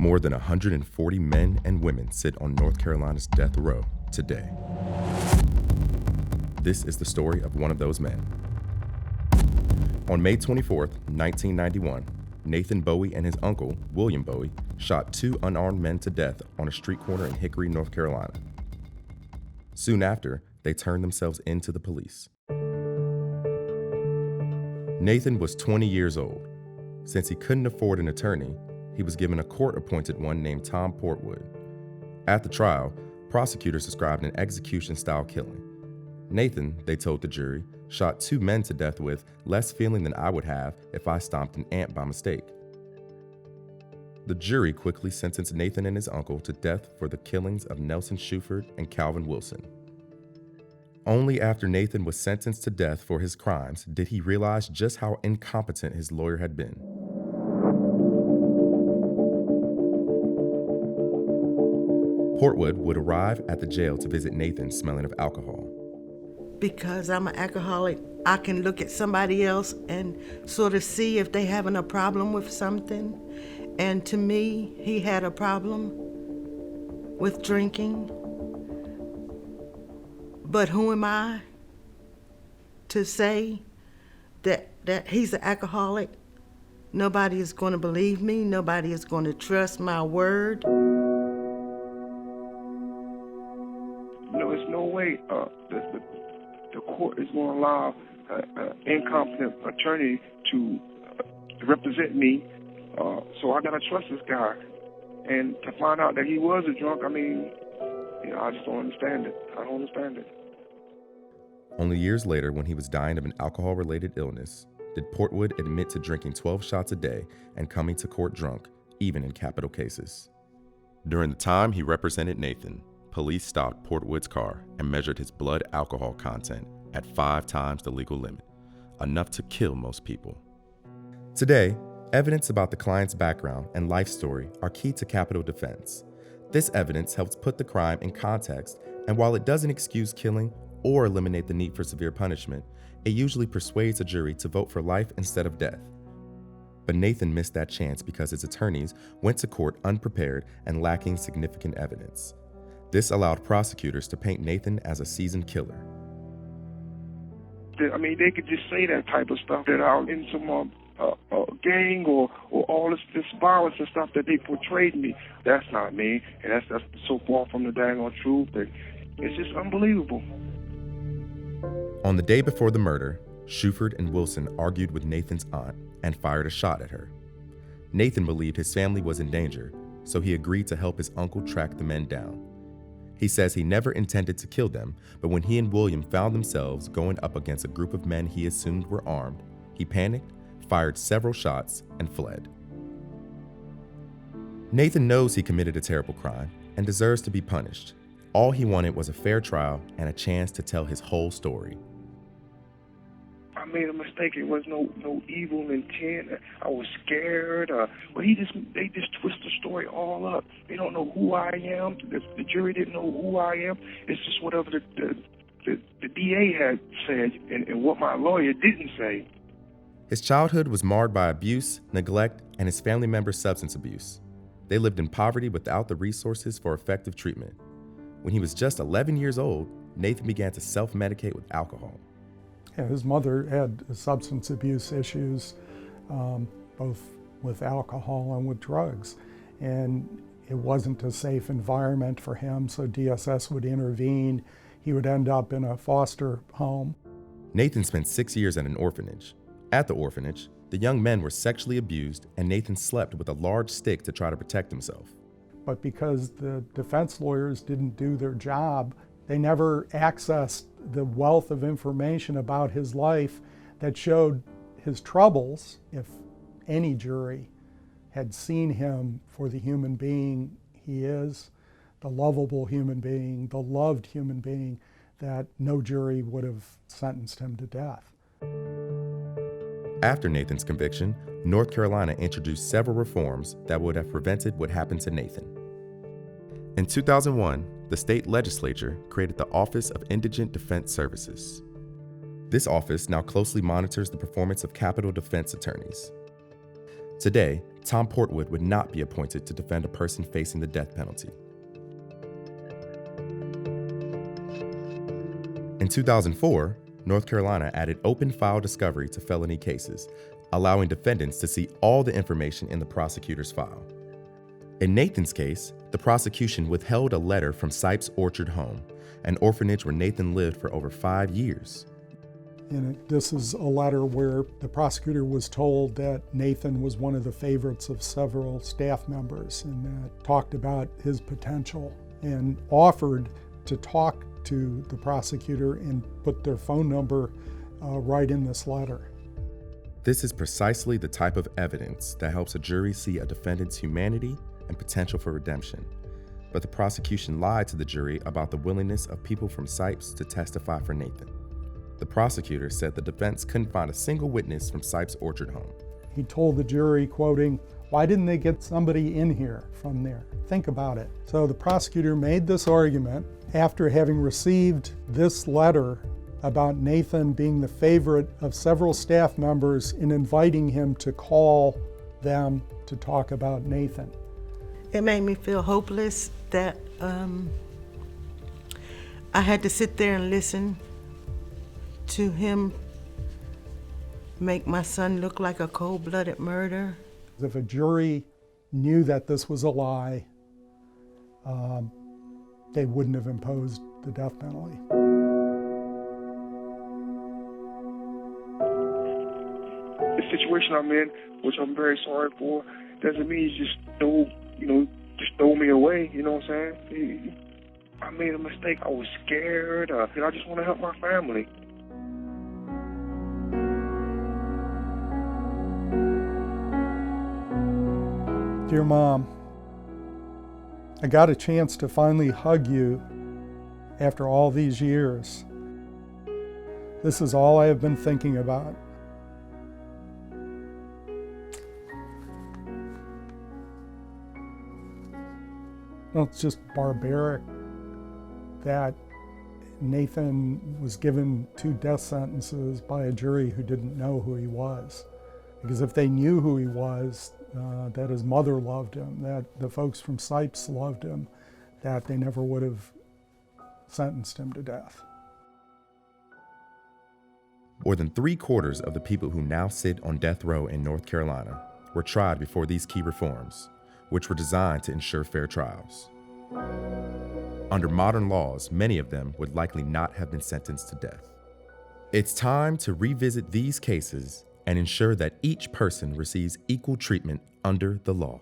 More than 140 men and women sit on North Carolina's death row today. This is the story of one of those men. On May 24, 1991, Nathan Bowie and his uncle, William Bowie, shot two unarmed men to death on a street corner in Hickory, North Carolina. Soon after, they turned themselves in to the police. Nathan was 20 years old. Since he couldn't afford an attorney, he was given a court-appointed one named Tom Portwood. At the trial, prosecutors described an execution-style killing. Nathan, they told the jury, shot two men to death with less feeling than I would have if I stomped an ant by mistake. The jury quickly sentenced Nathan and his uncle to death for the killings of Nelson Shuford and Calvin Wilson. Only after Nathan was sentenced to death for his crimes did he realize just how incompetent his lawyer had been. Portwood would arrive at the jail to visit Nathan smelling of alcohol. Because I'm an alcoholic, I can look at somebody else and sort of see if they having a problem with something. And to me, he had a problem with drinking. But who am I to say that he's an alcoholic? Nobody is going to believe me. Nobody is going to trust my word. There's no way the court is going to allow an incompetent attorney to represent me. So I got to trust this guy. And to find out that he was a drunk, I just don't understand it. I don't understand it. Only years later, when he was dying of an alcohol-related illness, did Portwood admit to drinking 12 shots a day and coming to court drunk, even in capital cases. During the time he represented Nathan, police stopped Portwood's car and measured his blood alcohol content at 5 times the legal limit, enough to kill most people. Today, evidence about the client's background and life story are key to capital defense. This evidence helps put the crime in context, and while it doesn't excuse killing or eliminate the need for severe punishment, it usually persuades a jury to vote for life instead of death. But Nathan missed that chance because his attorneys went to court unprepared and lacking significant evidence. This allowed prosecutors to paint Nathan as a seasoned killer. They could just say that type of stuff, that I'm in some gang or all this violence and stuff that they portrayed me. That's not me, and that's so far from the daggone truth that it's just unbelievable. On the day before the murder, Shuford and Wilson argued with Nathan's aunt and fired a shot at her. Nathan believed his family was in danger, so he agreed to help his uncle track the men down. He says he never intended to kill them, but when he and William found themselves going up against a group of men he assumed were armed, he panicked, fired several shots, and fled. Nathan knows he committed a terrible crime and deserves to be punished. All he wanted was a fair trial and a chance to tell his whole story. I made a mistake. It was no evil intent. I was scared. But they just twist the story all up. They don't know who I am. The jury didn't know who I am. It's just whatever the DA had said and what my lawyer didn't say. His childhood was marred by abuse, neglect, and his family members' substance abuse. They lived in poverty without the resources for effective treatment. When he was just 11 years old, Nathan began to self-medicate with alcohol. His mother had substance abuse issues, both with alcohol and with drugs. And it wasn't a safe environment for him, so DSS would intervene. He would end up in a foster home. Nathan spent 6 years at an orphanage. At the orphanage, the young men were sexually abused, and Nathan slept with a large stick to try to protect himself. But because the defense lawyers didn't do their job, they never accessed the wealth of information about his life that showed his troubles. If any jury had seen him for the human being he is, the lovable human being, the loved human being, that no jury would have sentenced him to death. After Nathan's conviction, North Carolina introduced several reforms that would have prevented what happened to Nathan. In 2001, the state legislature created the Office of Indigent Defense Services. This office now closely monitors the performance of capital defense attorneys. Today, Tom Portwood would not be appointed to defend a person facing the death penalty. In 2004, North Carolina added open file discovery to felony cases, allowing defendants to see all the information in the prosecutor's file. In Nathan's case, the prosecution withheld a letter from Sipes Orchard Home, an orphanage where Nathan lived for over 5 years. And this is a letter where the prosecutor was told that Nathan was one of the favorites of several staff members and that talked about his potential and offered to talk to the prosecutor and put their phone number right in this letter. This is precisely the type of evidence that helps a jury see a defendant's humanity and potential for redemption. But the prosecution lied to the jury about the willingness of people from Sipes to testify for Nathan. The prosecutor said the defense couldn't find a single witness from Sipes Orchard Home. He told the jury, quoting, "Why didn't they get somebody in here from there? Think about it." So the prosecutor made this argument after having received this letter about Nathan being the favorite of several staff members and inviting him to call them to talk about Nathan. It made me feel hopeless that I had to sit there and listen to him make my son look like a cold-blooded murderer. If a jury knew that this was a lie, they wouldn't have imposed the death penalty. The situation I'm in, which I'm very sorry for, doesn't mean you just throw me away, you know what I'm saying? I made a mistake, I was scared, and I just want to help my family. Dear Mom, I got a chance to finally hug you after all these years. This is all I have been thinking about. Well, it's just barbaric that Nathan was given 2 death sentences by a jury who didn't know who he was. Because if they knew who he was, that his mother loved him, that the folks from Sipes loved him, that they never would have sentenced him to death. More than 3/4 of the people who now sit on death row in North Carolina were tried before these key reforms, which were designed to ensure fair trials. Under modern laws, many of them would likely not have been sentenced to death. It's time to revisit these cases and ensure that each person receives equal treatment under the law.